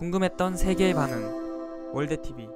궁금했던 세계의 반응. 월드TV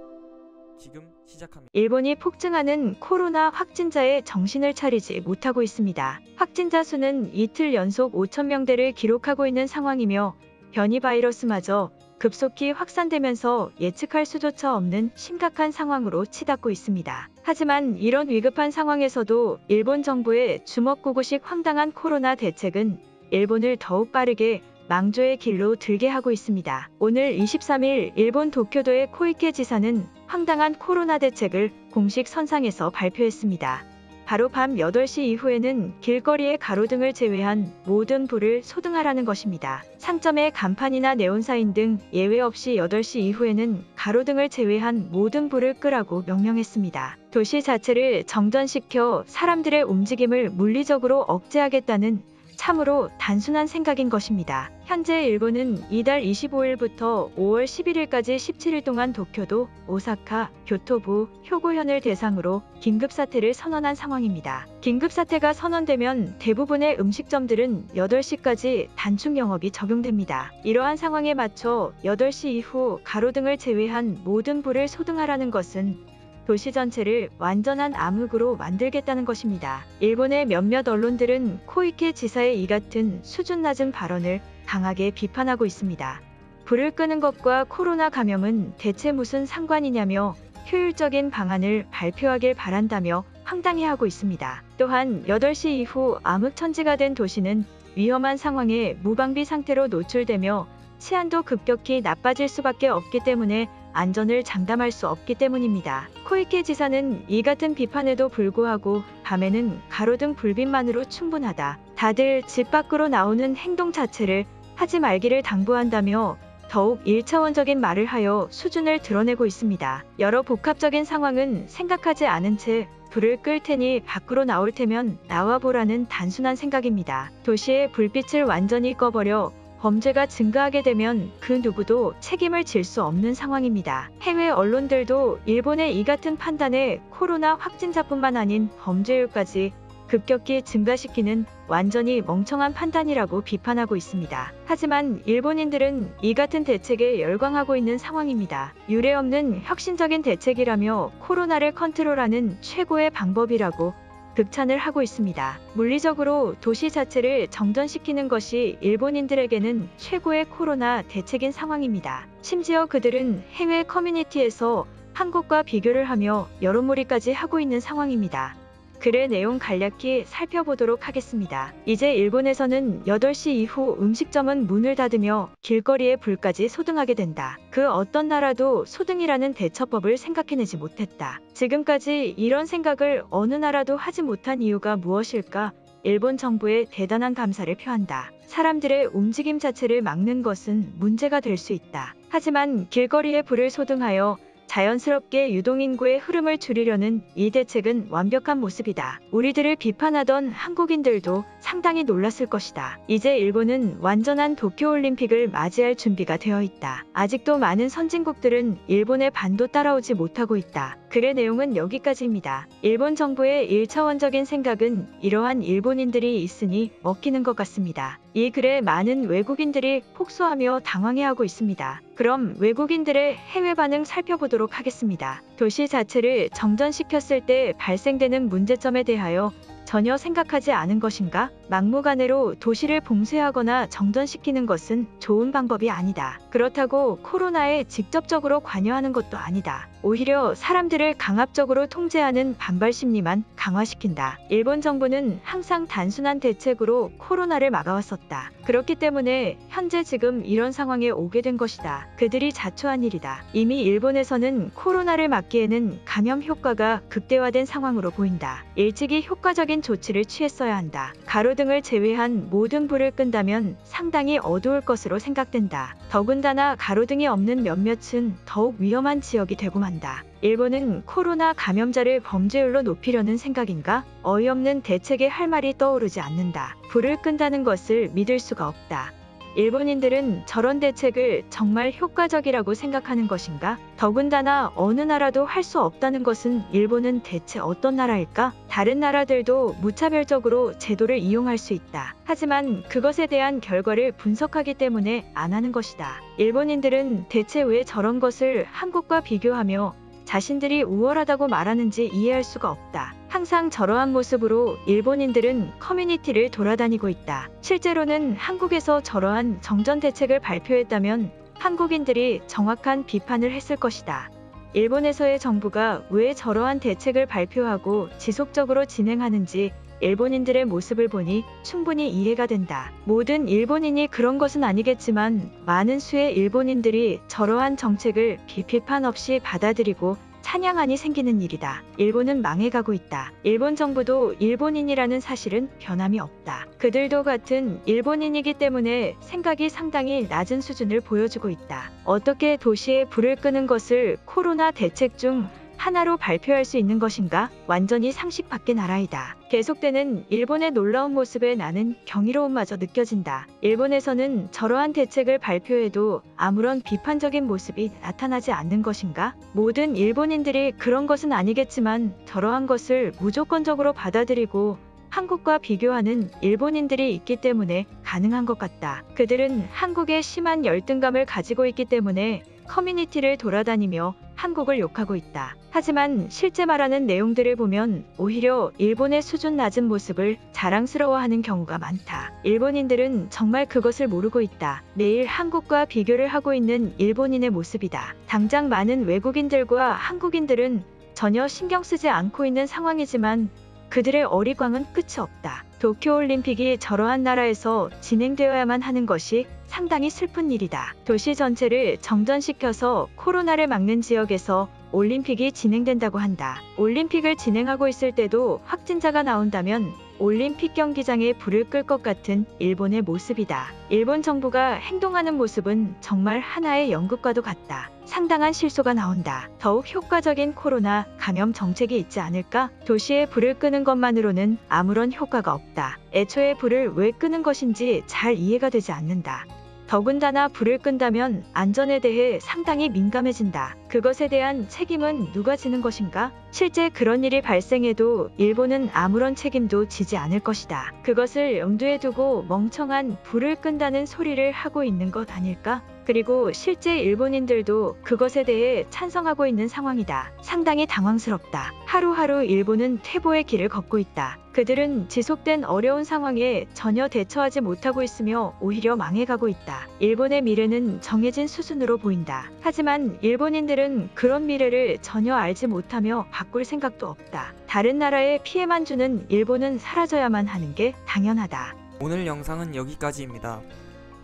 지금 시작합니다. 일본이 폭증하는 코로나 확진자에 정신을 차리지 못하고 있습니다. 확진자 수는 이틀 연속 5,000명대를 기록하고 있는 상황이며 변이 바이러스마저 급속히 확산되면서 예측할 수조차 없는 심각한 상황으로 치닫고 있습니다. 하지만 이런 위급한 상황에서도 일본 정부의 주먹구구식 황당한 코로나 대책은 일본을 더욱 빠르게 망조의 길로 들게 하고 있습니다. 오늘 23일 일본 도쿄도의 코이케 지사는 황당한 코로나 대책을 공식 선상에서 발표했습니다. 바로 밤 8시 이후에는 길거리의 가로등을 제외한 모든 불을 소등하라는 것입니다. 상점의 간판이나 네온사인 등 예외 없이 8시 이후에는 가로등을 제외한 모든 불을 끄라고 명령했습니다. 도시 자체를 정전시켜 사람들의 움직임을 물리적으로 억제하겠다는 참으로 단순한 생각인 것입니다. 현재 일본은 이달 25일부터 5월 11일까지 17일 동안 도쿄도, 오사카, 교토부, 효고현을 대상으로 긴급사태를 선언한 상황입니다. 긴급사태가 선언되면 대부분의 음식점들은 8시까지 단축 영업이 적용됩니다. 이러한 상황에 맞춰 8시 이후 가로등을 제외한 모든 불을 소등하라는 것은 도시 전체를 완전한 암흑으로 만들겠다는 것입니다. 일본의 몇몇 언론들은 코이케 지사의 이 같은 수준 낮은 발언을 강하게 비판하고 있습니다. 불을 끄는 것과 코로나 감염은 대체 무슨 상관이냐며 효율적인 방안을 발표하길 바란다며 황당해하고 있습니다. 또한 8시 이후 암흑천지가 된 도시는 위험한 상황에 무방비 상태로 노출되며 치안도 급격히 나빠질 수밖에 없기 때문에 안전을 장담할 수 없기 때문입니다. 코이케 지사는 이 같은 비판에도 불구하고 밤에는 가로등 불빛만으로 충분하다. 다들 집 밖으로 나오는 행동 자체를 하지 말기를 당부한다며 더욱 1차원적인 말을 하여 수준을 드러내고 있습니다. 여러 복합적인 상황은 생각하지 않은 채 불을 끌 테니 밖으로 나올 테면 나와보라는 단순한 생각입니다. 도시의 불빛을 완전히 꺼버려 범죄가 증가하게 되면 그 누구도 책임을 질 수 없는 상황입니다. 해외 언론들도 일본의 이 같은 판단에 코로나 확진자뿐만 아닌 범죄율까지 급격히 증가시키는 완전히 멍청한 판단이라고 비판하고 있습니다. 하지만 일본인들은 이 같은 대책에 열광하고 있는 상황입니다. 유례없는 혁신적인 대책이라며 코로나를 컨트롤하는 최고의 방법이라고 극찬을 하고 있습니다. 물리적으로 도시 자체를 정전시키는 것이 일본인들에게는 최고의 코로나 대책인 상황입니다. 심지어 그들은 해외 커뮤니티에서 한국과 비교를 하며 여론몰이까지 하고 있는 상황입니다. 글의 내용 간략히 살펴보도록 하겠습니다. 이제 일본에서는 8시 이후 음식점은 문을 닫으며 길거리에 불까지 소등하게 된다. 그 어떤 나라도 소등이라는 대처법을 생각해내지 못했다. 지금까지 이런 생각을 어느 나라도 하지 못한 이유가 무엇일까? 일본 정부에 대단한 감사를 표한다. 사람들의 움직임 자체를 막는 것은 문제가 될 수 있다. 하지만 길거리에 불을 소등하여 자연스럽게 유동인구의 흐름을 줄이려는 이 대책은 완벽한 모습이다. 우리들을 비판하던 한국인들도 상당히 놀랐을 것이다. 이제 일본은 완전한 도쿄올림픽을 맞이할 준비가 되어 있다. 아직도 많은 선진국들은 일본의 반도 따라오지 못하고 있다. 글의 내용은 여기까지입니다. 일본 정부의 1차원적인 생각은 이러한 일본인들이 있으니 먹히는 것 같습니다. 이 글에 많은 외국인들이 폭소하며 당황해하고 있습니다. 그럼 외국인들의 해외 반응 살펴보도록 하겠습니다. 도시 자체를 정전시켰을 때 발생되는 문제점에 대하여 전혀 생각하지 않은 것인가? 막무가내로 도시를 봉쇄하거나 정전시키는 것은 좋은 방법이 아니다. 그렇다고 코로나에 직접적으로 관여하는 것도 아니다. 오히려 사람들을 강압적으로 통제하는 반발 심리만 강화시킨다. 일본 정부는 항상 단순한 대책으로 코로나를 막아왔었다. 그렇기 때문에 현재 지금 이런 상황에 오게 된 것이다. 그들이 자초한 일이다. 이미 일본에서는 코로나를 막기에는 감염 효과가 극대화된 상황으로 보인다. 일찍이 효과적인 조치를 취했어야 한다. 가로등을 제외한 모든 불을 끈다면 상당히 어두울 것으로 생각된다. 더군다나 가로등이 없는 몇몇은 더욱 위험한 지역이 되고 만다. 일본은 코로나 감염자를 범죄율로 높이려는 생각인가? 어이없는 대책에 할 말이 떠오르지 않는다. 불을 끈다는 것을 믿을 수가 없다. 일본인들은 저런 대책을 정말 효과적이라고 생각하는 것인가? 더군다나 어느 나라도 할 수 없다는 것은 일본은 대체 어떤 나라일까? 다른 나라들도 무차별적으로 제도를 이용할 수 있다. 하지만 그것에 대한 결과를 분석하기 때문에 안 하는 것이다. 일본인들은 대체 왜 저런 것을 한국과 비교하며 자신들이 우월하다고 말하는지 이해할 수가 없다. 항상 저러한 모습으로 일본인들은 커뮤니티를 돌아다니고 있다. 실제로는 한국에서 저러한 정전 대책을 발표했다면 한국인들이 정확한 비판을 했을 것이다. 일본에서의 정부가 왜 저러한 대책을 발표하고 지속적으로 진행하는지 일본인들의 모습을 보니 충분히 이해가 된다. 모든 일본인이 그런 것은 아니겠지만 많은 수의 일본인들이 저러한 정책을 비판 없이 받아들이고 찬양하니 생기는 일이다. 일본은 망해가고 있다. 일본 정부도 일본인이라는 사실은 변함이 없다. 그들도 같은 일본인이기 때문에 생각이 상당히 낮은 수준을 보여주고 있다. 어떻게 도시에 불을 끄는 것을 코로나 대책 중 하나로 발표할 수 있는 것인가? 완전히 상식 밖의 나라이다. 계속되는 일본의 놀라운 모습에 나는 경이로움마저 느껴진다. 일본에서는 저러한 대책을 발표해도 아무런 비판적인 모습이 나타나지 않는 것인가? 모든 일본인들이 그런 것은 아니겠지만 저러한 것을 무조건적으로 받아들이고 한국과 비교하는 일본인들이 있기 때문에 가능한 것 같다. 그들은 한국에 심한 열등감을 가지고 있기 때문에 커뮤니티를 돌아다니며 한국을 욕하고 있다. 하지만 실제 말하는 내용들을 보면 오히려 일본의 수준 낮은 모습을 자랑스러워하는 경우가 많다. 일본인들은 정말 그것을 모르고 있다. 매일 한국과 비교를 하고 있는 일본인의 모습이다. 당장 많은 외국인들과 한국인들은 전혀 신경 쓰지 않고 있는 상황이지만 그들의 어리광은 끝이 없다. 도쿄올림픽이 저러한 나라에서 진행되어야만 하는 것이 상당히 슬픈 일이다. 도시 전체를 정전시켜서 코로나를 막는 지역에서 올림픽이 진행된다고 한다. 올림픽을 진행하고 있을 때도 확진자가 나온다면 올림픽 경기장에 불을 끌 것 같은 일본의 모습이다. 일본 정부가 행동하는 모습은 정말 하나의 연극과도 같다. 상당한 실소가 나온다. 더욱 효과적인 코로나 감염 정책이 있지 않을까? 도시에 불을 끄는 것만으로는 아무런 효과가 없다. 애초에 불을 왜 끄는 것인지 잘 이해가 되지 않는다. 더군다나 불을 끈다면 안전에 대해 상당히 민감해진다. 그것에 대한 책임은 누가 지는 것인가? 실제 그런 일이 발생해도 일본은 아무런 책임도 지지 않을 것이다. 그것을 염두에 두고 멍청한 불을 끈다는 소리를 하고 있는 것 아닐까? 그리고 실제 일본인들도 그것에 대해 찬성하고 있는 상황이다. 상당히 당황스럽다. 하루하루 일본은 퇴보의 길을 걷고 있다. 그들은 지속된 어려운 상황에 전혀 대처하지 못하고 있으며 오히려 망해가고 있다. 일본의 미래는 정해진 수순으로 보인다. 하지만 일본인들은 그런 미래를 전혀 알지 못하며 바꿀 생각도 없다. 다른 나라에 피해만 주는 일본은 사라져야만 하는 게 당연하다. 오늘 영상은 여기까지입니다.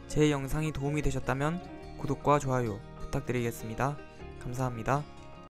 제 영상이 도움이 되셨다면 구독과 좋아요 부탁드리겠습니다. 감사합니다.